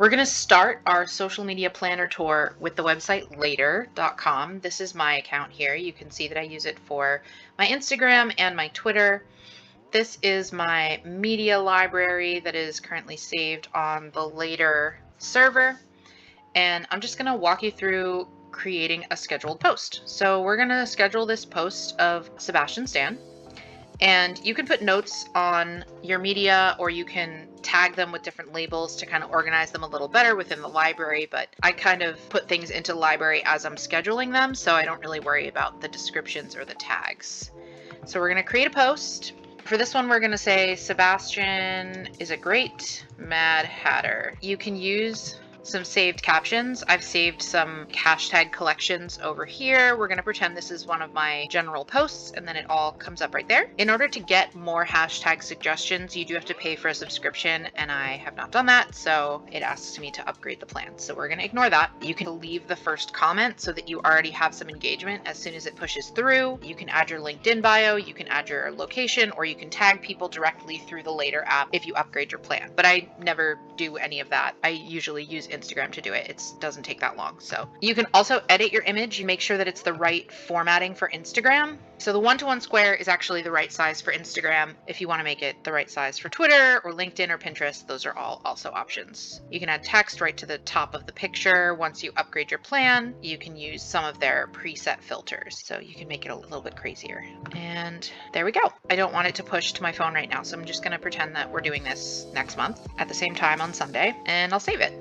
We're going to start our social media planner tour with the website later.com. This is my account here. You can see that I use it for my Instagram and my Twitter. This is my media library that is currently saved on the Later server. And I'm just going to walk you through creating a scheduled post. So we're going to schedule this post of Sebastian Stan. And you can put notes on your media, or you can tag them with different labels to kind of organize them a little better within the library. But I kind of put things into library as I'm scheduling them, so I don't really worry about the descriptions or the tags. So we're going to create a post. For this one, we're going to say Sebastian is a great Mad Hatter. You can use some saved captions. I've saved some hashtag collections over here. We're going to pretend this is one of my general posts, and then it all comes up right there. In order to get more hashtag suggestions, you do have to pay for a subscription, and I have not done that, so it asks me to upgrade the plan. So we're going to ignore that. You can leave the first comment so that you already have some engagement as soon as it pushes through. You can add your LinkedIn bio, you can add your location, or you can tag people directly through the Later app if you upgrade your plan. But I never do any of that. I usually use Instagram to do it. It doesn't take that long. So you can also edit your image. You make sure that it's the right formatting for Instagram. So the 1-to-1 square is actually the right size for Instagram. If you want to make it the right size for Twitter or LinkedIn or Pinterest, those are all also options. You can add text right to the top of the picture. Once you upgrade your plan, you can use some of their preset filters. So you can make it a little bit crazier. And there we go. I don't want it to push to my phone right now, so I'm just going to pretend that we're doing this next month at the same time on Sunday, and I'll save it.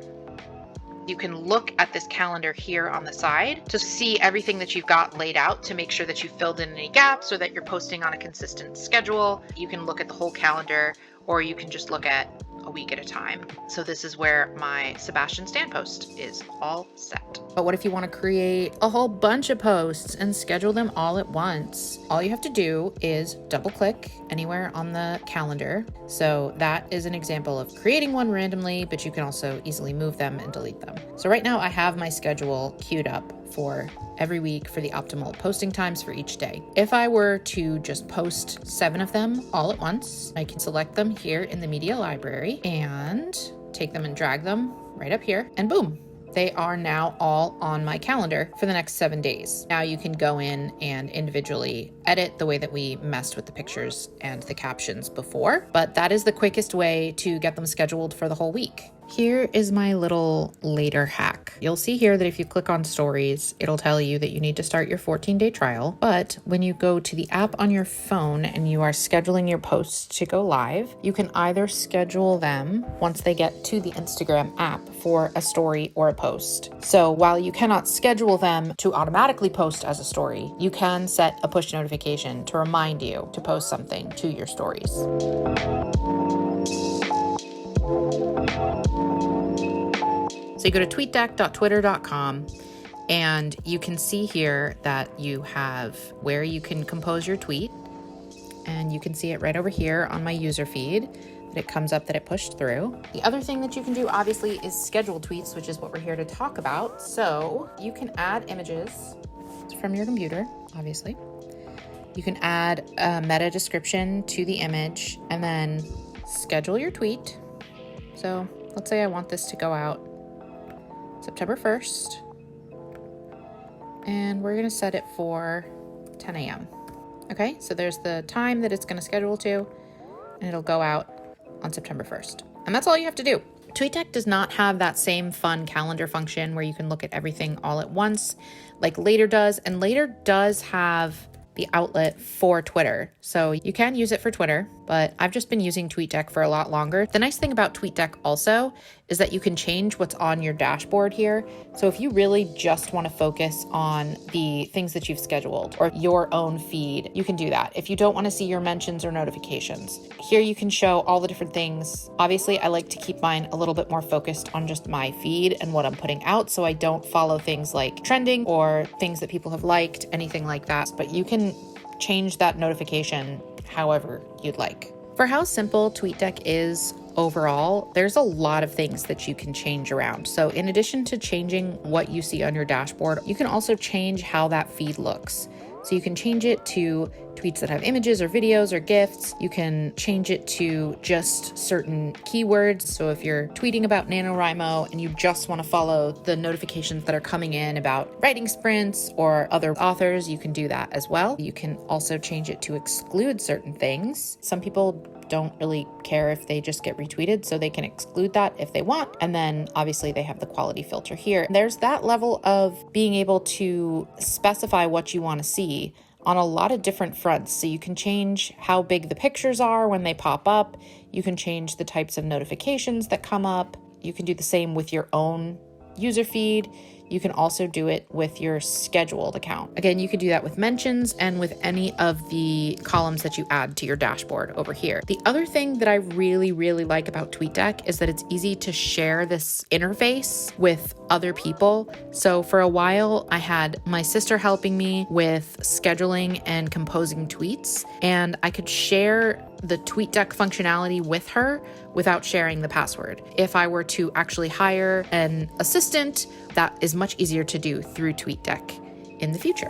You can look at this calendar here on the side to see everything that you've got laid out to make sure that you filled in any gaps or that you're posting on a consistent schedule. You can look at the whole calendar, or you can just look at a week at a time. So this is where my Sebastian Stan post is all set. But what if you want to create a whole bunch of posts and schedule them all at once? All you have to do is double click anywhere on the calendar. So that is an example of creating one randomly, but you can also easily move them and delete them. So right now I have my schedule queued up for every week for the optimal posting times for each day. If I were to just post 7 of them all at once, I can select them here in the media library and take them and drag them right up here, and boom, they are now all on my calendar for the next 7 days. Now you can go in and individually edit the way that we messed with the pictures and the captions before, but that is the quickest way to get them scheduled for the whole week. Here is my little Later hack. You'll see here that if you click on stories, it'll tell you that you need to start your 14-day trial. But when you go to the app on your phone and you are scheduling your posts to go live, you can either schedule them once they get to the Instagram app for a story or a post. So while you cannot schedule them to automatically post as a story, you can set a push notification to remind you to post something to your stories. So you go to tweetdeck.twitter.com, and you can see here that you have where you can compose your tweet, and you can see it right over here on my user feed that it comes up that it pushed through. The other thing that you can do obviously is schedule tweets, which is what we're here to talk about. So you can add images from your computer, obviously. You can add a meta description to the image and then schedule your tweet. So let's say I want this to go out September 1st, and we're going to set it for 10 a.m. Okay, so there's the time that it's going to schedule to, and it'll go out on September 1st. And that's all you have to do. TweetDeck does not have that same fun calendar function where you can look at everything all at once like Later does, and Later does have the outlet for Twitter. So you can use it for Twitter, but I've just been using TweetDeck for a lot longer. The nice thing about TweetDeck also is that you can change what's on your dashboard here. So if you really just want to focus on the things that you've scheduled or your own feed, you can do that. If you don't want to see your mentions or notifications, here you can show all the different things. Obviously, I like to keep mine a little bit more focused on just my feed and what I'm putting out, so I don't follow things like trending or things that people have liked, anything like that. But you can change that notification however you'd like. For how simple TweetDeck is overall, there's a lot of things that you can change around. So in addition to changing what you see on your dashboard, you can also change how that feed looks. So you can change it to tweets that have images or videos or GIFs. You can change it to just certain keywords. So if you're tweeting about NaNoWriMo and you just want to follow the notifications that are coming in about writing sprints or other authors, you can do that as well. You can also change it to exclude certain things. Some people don't really care if they just get retweeted, so they can exclude that if they want. And then obviously they have the quality filter here. There's that level of being able to specify what you want to see on a lot of different fronts. So you can change how big the pictures are when they pop up. You can change the types of notifications that come up. You can do the same with your own user feed. You can also do it with your scheduled account. Again, you could do that with mentions and with any of the columns that you add to your dashboard over here. The other thing that I really, really like about TweetDeck is that it's easy to share this interface with other people. So for a while, I had my sister helping me with scheduling and composing tweets, and I could share the TweetDeck functionality with her without sharing the password. If I were to actually hire an assistant, that is much easier to do through TweetDeck in the future.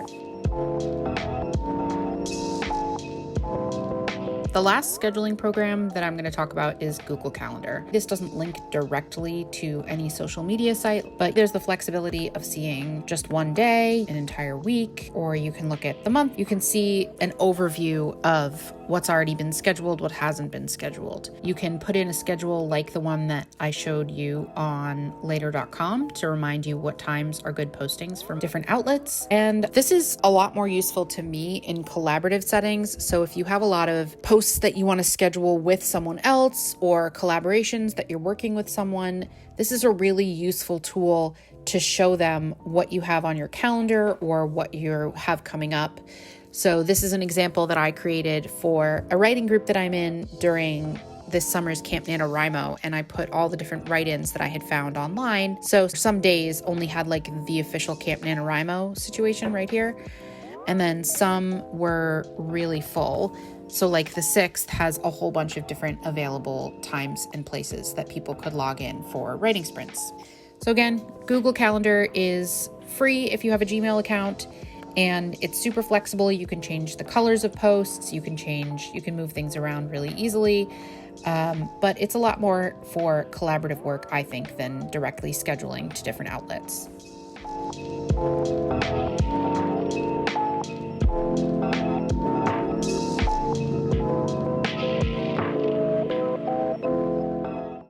The last scheduling program that I'm going to talk about is Google Calendar. This doesn't link directly to any social media site, but there's the flexibility of seeing just one day, an entire week, or you can look at the month. You can see an overview of what's already been scheduled, what hasn't been scheduled. You can put in a schedule like the one that I showed you on later.com to remind you what times are good postings from different outlets. And this is a lot more useful to me in collaborative settings. So if you have a lot of posts that you want to schedule with someone else or collaborations that you're working with someone, this is a really useful tool to show them what you have on your calendar or what you have coming up. So this is an example that I created for a writing group that I'm in during this summer's Camp NaNoWriMo, and I put all the different write-ins that I had found online. So some days only had like the official Camp NaNoWriMo situation right here, and then some were really full. So like the 6th has a whole bunch of different available times and places that people could log in for writing sprints. So again, Google Calendar is free if you have a Gmail account, and it's super flexible. You can change the colors of posts, you can move things around really easily. But it's a lot more for collaborative work, I think, than directly scheduling to different outlets.